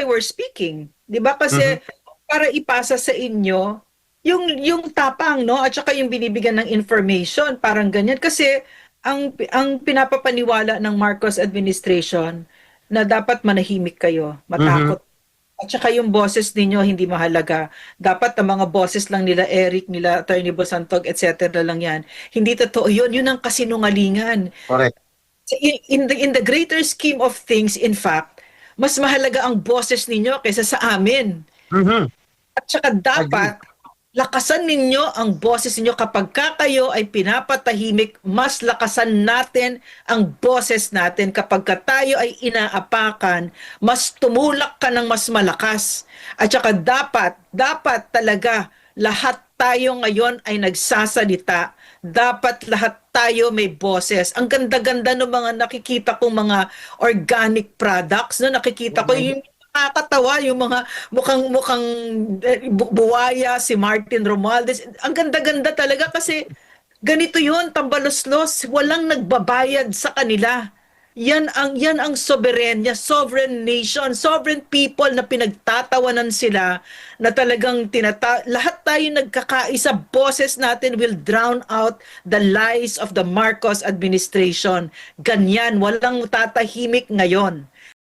were speaking. 'Di ba? Kasi Mhm. para ipasa sa inyo yung tapang, no? At saka yung binibigyan ng information, parang ganyan. Kasi ang pinapapaniwala ng Marcos administration na dapat manahimik kayo, Mhm. matakot. At saka yung boses ninyo hindi mahalaga. Dapat ang mga boses lang nila Eric, nila Attorney Bosantog, etc. lang yan. Hindi totoo yun. Yun ang kasinungalingan. Correct. In the greater scheme of things, in fact, mas mahalaga ang boses ninyo kaysa sa amin. Mhm. At saka Agree. dapat lakasan ninyo ang boses ninyo kapag kayo ay pinapatahimik, mas lakasan natin ang boses natin kapag tayo ay inaapakan, mas tumulak ka ng mas malakas. At saka dapat talaga lahat tayo ngayon ay nagsasalita. Dapat lahat tayo may boses. Ang ganda-ganda ng mga nakikita kong mga organic products, no? Nakikita ko Mhm. yung nakakatawa yung mga mukhang buwaya, si Martin Romualdez. Ang ganda-ganda talaga kasi ganito yun, tambalos-los, walang nagbabayad sa kanila. Yan ang sovereign nation, sovereign people na pinagtatawanan sila na talagang lahat tayo nagkakaisa, boses natin will drown out the lies of the Marcos administration. Ganyan, walang tatahimik ngayon.